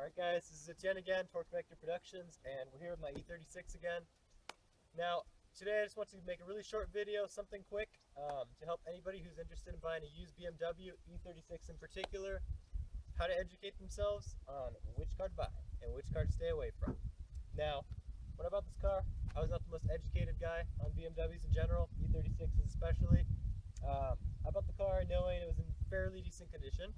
Alright guys, this is Etienne again, Torque Vector Productions, and we're here with my E36 again. Now, today I just want to make a really short video, something quick, to help anybody who's interested in buying a used BMW, E36 in particular, how to educate themselves on which car to buy and which car to stay away from. Now, when I bought this car, I was not the most educated guy on BMWs in general, E36s especially. I bought the car knowing it was in fairly decent condition,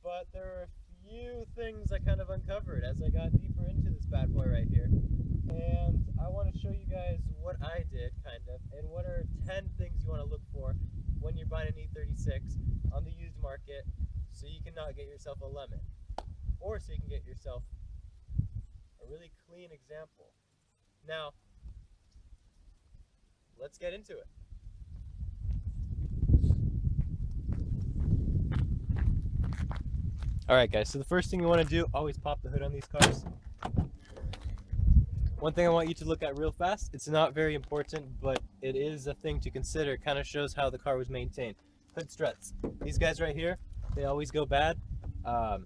but there are a few things I kind of uncovered as I got deeper into this bad boy right here. And I want to show you guys what I did, kind of, and what are 10 things you want to look for when you're buying an E36 on the used market, so you can not get yourself a lemon, or so you can get yourself a really clean example. Now, let's get into it. Alright guys, so the first thing you want to do, always pop the hood on these cars. One thing I want you to look at real fast, it's not very important, but it is a thing to consider. It kind of shows how the car was maintained. Hood struts. These guys right here, they always go bad. And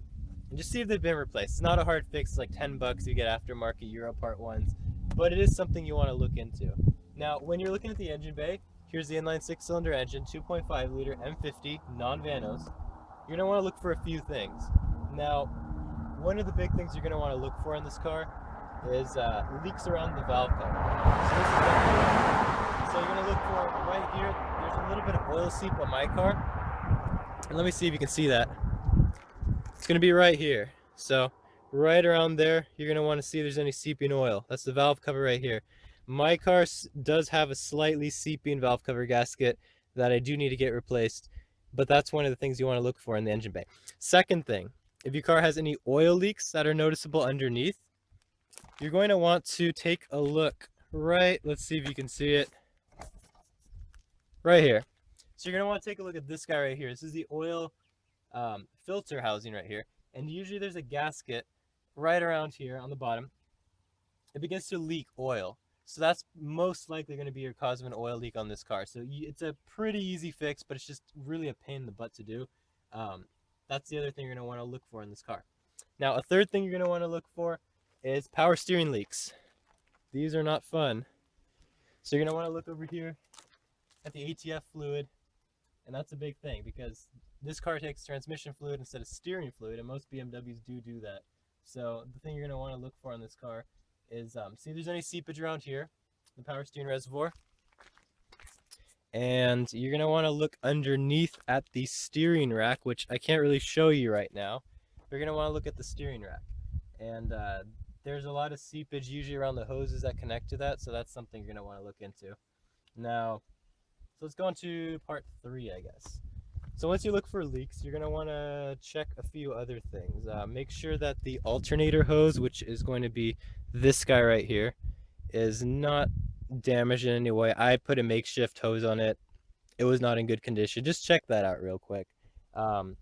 just see if they've been replaced. It's not a hard fix, like 10 bucks you get aftermarket Euro Part 1s, but it is something you want to look into. Now, when you're looking at the engine bay, here's the inline 6-cylinder engine, 2.5 liter M50, non-vanos. You're going to want to look for a few things. Now, one of the big things you're going to want to look for in this car is leaks around the valve cover. So you're going to look for right here, there's a little bit of oil seep on my car. And let me see if you can see that. It's going to be right here. So right around there, you're going to want to see if there's any seeping oil. That's the valve cover right here. My car does have a slightly seeping valve cover gasket that I do need to get replaced. But that's one of the things you want to look for in the engine bay. Second thing, if your car has any oil leaks that are noticeable underneath, you're going to want to take a look right, let's see if you can see it, right here. So you're going to want to take a look at this guy right here. This is the oil filter housing right here. And usually there's a gasket right around here on the bottom. It begins to leak oil. So that's most likely going to be your cause of an oil leak on this car. So it's a pretty easy fix, but it's just really a pain in the butt to do. That's the other thing you're going to want to look for in this car. Now, a third thing you're going to want to look for is power steering leaks. These are not fun. So you're going to want to look over here at the ATF fluid. And that's a big thing because this car takes transmission fluid instead of steering fluid, and most BMWs do that. So the thing you're going to want to look for in this car is see if there's any seepage around here, the power steering reservoir. And you're going to want to look underneath at the steering rack, which I can't really show you right now. You're going to want to look at the steering rack. And there's a lot of seepage usually around the hoses that connect to that, so that's something you're going to want to look into. Now, so let's go on to part 3, I guess. So once you look for leaks, you're going to want to check a few other things. Make sure that the alternator hose, which is going to be this guy right here, is not damaged in any way. I put a makeshift hose on it. It was not in good condition. Just check that out real quick. And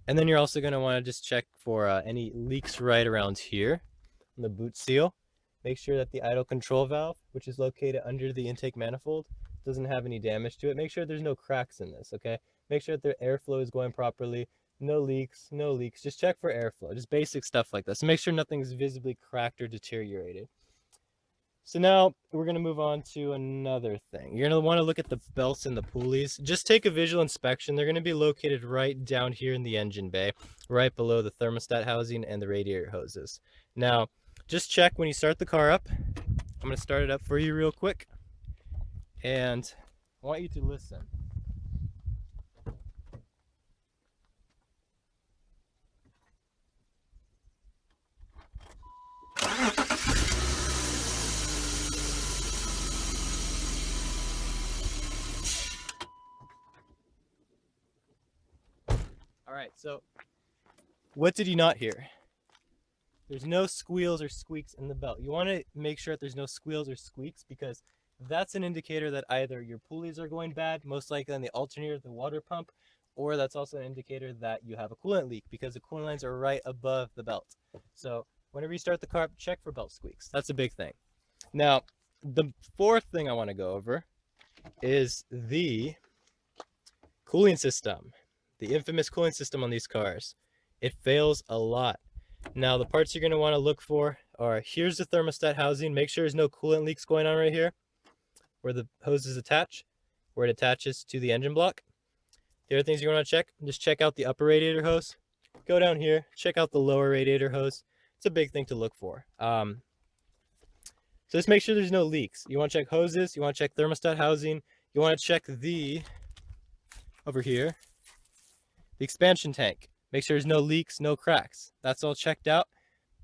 then you're also going to want to just check for any leaks right around here on the boot seal. Make sure that the idle control valve, which is located under the intake manifold, doesn't have any damage to it. Make sure there's no cracks in this, okay? Make sure that the airflow is going properly. No leaks, no leaks. Just check for airflow. Just basic stuff like that. So make sure nothing's visibly cracked or deteriorated. So now we're going to move on to another thing. You're going to want to look at the belts and the pulleys. Just take a visual inspection. They're going to be located right down here in the engine bay, right below the thermostat housing and the radiator hoses. Now, just check when you start the car up. I'm going to start it up for you real quick. And I want you to listen. Alright, so what did you not hear? There's no squeals or squeaks in the belt. You want to make sure that there's no squeals or squeaks because that's an indicator that either your pulleys are going bad, most likely on the alternator, the water pump, or that's also an indicator that you have a coolant leak because the coolant lines are right above the belt. So whenever you start the car, check for belt squeaks. That's a big thing. Now, the fourth thing I want to go over is the cooling system, the infamous cooling system on these cars. It fails a lot. Now the parts you're going to want to look for are, here's the thermostat housing. Make sure there's no coolant leaks going on right here where the hoses attach, where it attaches to the engine block. The other things you want to check, just check out the upper radiator hose. Go down here, check out the lower radiator hose. It's a big thing to look for. So just make sure there's no leaks. You want to check hoses, you want to check thermostat housing, you want to check over here, the expansion tank. Make sure there's no leaks, no cracks. That's all checked out.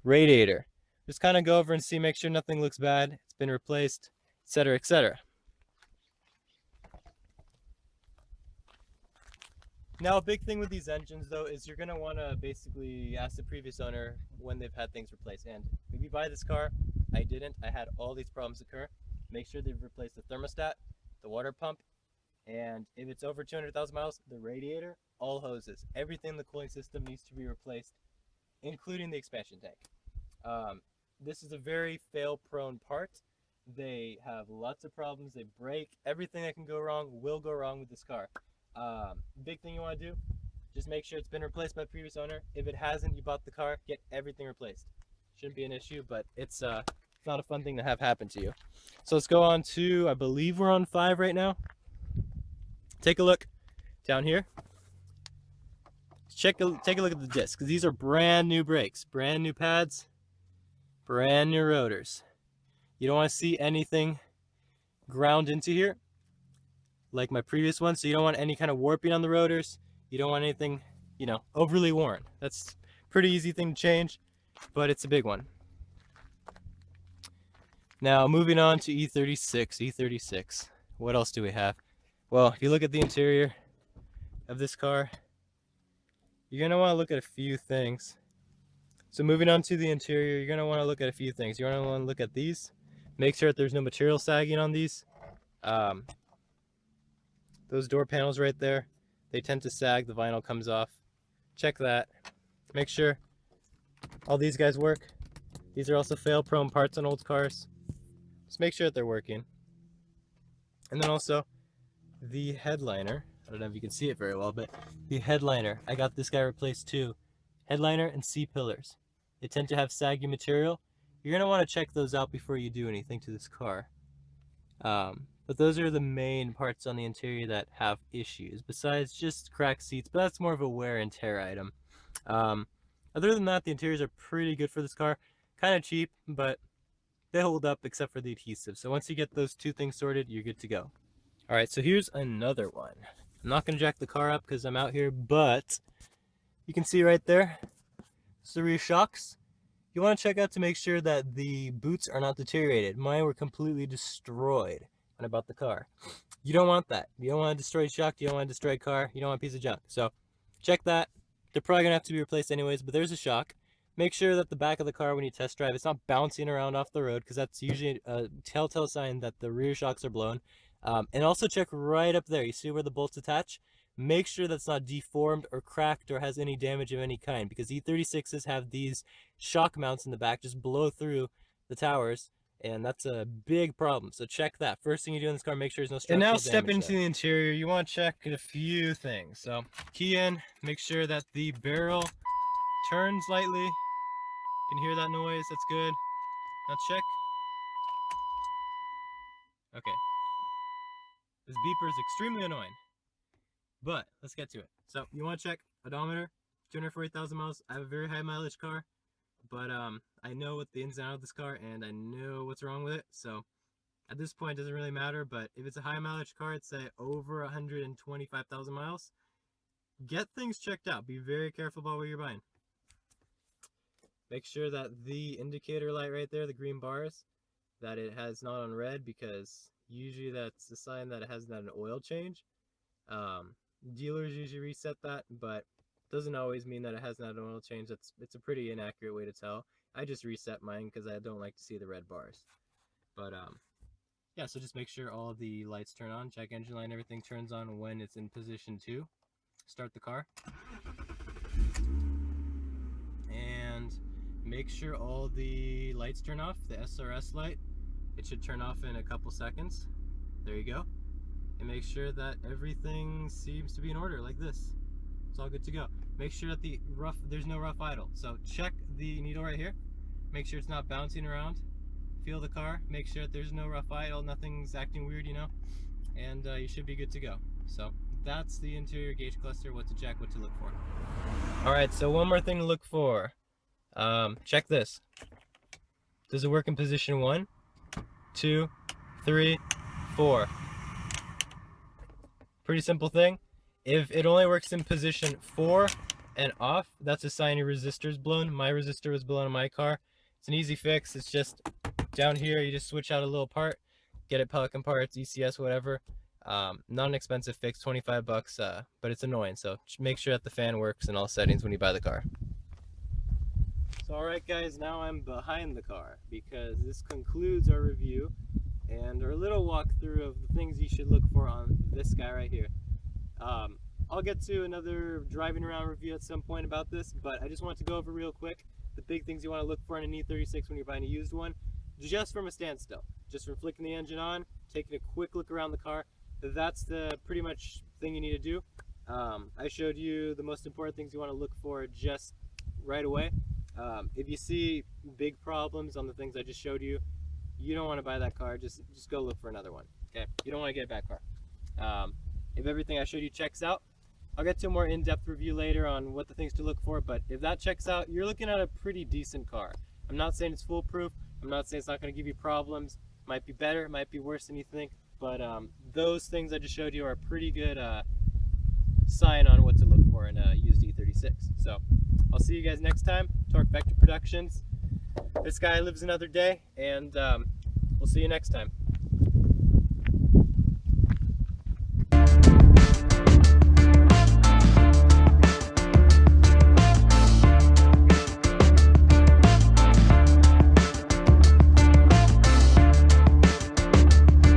Radiator. Just kind of go over and see, make sure nothing looks bad, it's been replaced, etc., etc. Now, a big thing with these engines, though, is you're going to want to basically ask the previous owner when they've had things replaced. And if you buy this car, I didn't. I had all these problems occur. Make sure they've replaced the thermostat, the water pump, and if it's over 200,000 miles, the radiator, all hoses. Everything in the cooling system needs to be replaced, including the expansion tank. This is a very fail-prone part. They have lots of problems. They break. Everything that can go wrong will go wrong with this car. Big thing you want to do, just make sure it's been replaced by the previous owner. If it hasn't, you bought the car, get everything replaced. Shouldn't be an issue, but it's not a fun thing to have happen to you. So let's go on to, I believe we're on 5 right now. Take a look down here. Take a look at the discs, because these are brand new brakes, brand new pads, brand new rotors. You don't want to see anything ground into here like my previous one, so you don't want any kind of warping on the rotors. You don't want anything, overly worn. That's a pretty easy thing to change, but it's a big one. Now moving on to E36. What else do we have? Well, if you look at the interior of this car, you're going to want to look at a few things. So moving on to the interior, you're going to want to look at a few things. You're going to want to look at these. Make sure that there's no material sagging on these. Those door panels right there, they tend to sag, the vinyl comes off. Check that. Make sure all these guys work. These are also fail-prone parts on old cars. Just make sure that they're working. And then also the headliner. I don't know if you can see it very well, but the headliner, I got this guy replaced too. Headliner and C-pillars. They tend to have saggy material. You're going to want to check those out before you do anything to this car. But those are the main parts on the interior that have issues, besides just cracked seats, but that's more of a wear and tear item. Other than that, the interiors are pretty good for this car. Kind of cheap, but they hold up except for the adhesive. So once you get those two things sorted, you're good to go. Alright, so here's another one. I'm not going to jack the car up because I'm out here, but you can see right there, it's the rear shocks. You want to check out to make sure that the boots are not deteriorated. Mine were completely destroyed when I bought the car. You don't want that. You don't want to destroy shock. You don't want to destroy a car. You don't want a piece of junk. So check that. They're probably going to have to be replaced anyways, but there's a shock. Make sure that the back of the car when you test drive, it's not bouncing around off the road, because that's usually a telltale sign that the rear shocks are blown. And also check right up there. You see where the bolts attach? Make sure that's not deformed or cracked or has any damage of any kind, because E36s have these shock mounts in the back, just blow through the towers, and that's a big problem. So check that. First thing you do in this car, make sure there's no structural damage. And now step into the interior. You want to check a few things. So key in, make sure that the barrel turns lightly. You can hear that noise, that's good. Now check. Okay. This beeper is extremely annoying, but let's get to it. So you want to check odometer, 240,000 miles. I have a very high mileage car, but I know what the ins and outs of this car, and I know what's wrong with it. So at this point, it doesn't really matter. But if it's a high mileage car, it's say over 125,000 miles. Get things checked out. Be very careful about what you're buying. Make sure that the indicator light right there, the green bars, that it has not on red, because usually that's a sign that it hasn't had an oil change. Dealers usually reset that, but doesn't always mean that it hasn't had an oil change. It's a pretty inaccurate way to tell. I just reset mine because I don't like to see the red bars. But yeah, so just make sure all the lights turn on. Check engine light and everything turns on when it's in position 2. Start the car. And make sure all the lights turn off. The SRS light, it should turn off in a couple seconds. There you go. And make sure that everything seems to be in order like this. it's all good to go. Make sure that there's no rough idle. So check the needle right here. Make sure it's not bouncing around. Feel the car. Make sure that there's no rough idle. Nothing's acting weird, you know. And you should be good to go. So that's the interior gauge cluster. What to check, what to look for. All right. So one more thing to look for. Check this. Does it work in position 1, 2, 3, 4? Pretty simple thing. If it only works in position 4 and off, that's a sign your resistor's blown. My resistor was blown in my car. It's an easy fix. It's just down here, you just switch out a little part, get it Pelican parts, ECS, whatever. Not an expensive fix, 25 bucks, but it's annoying. So make sure that the fan works in all settings when you buy the car. So alright guys, now I'm behind the car because this concludes our review and our little walkthrough of the things you should look for on this guy right here. I'll get to another driving around review at some point about this, but I just want to go over real quick the big things you want to look for in an E36 when you're buying a used one, just from a standstill. Just from flicking the engine on, taking a quick look around the car. That's the pretty much thing you need to do. I showed you the most important things you want to look for just right away. If you see big problems on the things I just showed you, you don't want to buy that car. Just go look for another one. Okay? You don't want to get a bad car. If everything I showed you checks out, I'll get to a more in-depth review later on what the things to look for, but if that checks out, you're looking at a pretty decent car. I'm not saying it's foolproof. I'm not saying it's not going to give you problems. Might be better, it might be worse than you think, but those things I just showed you are a pretty good sign on what to look for in a used E36. So I'll see you guys next time. Torque Vector Productions. This guy lives another day, and we'll see you next time.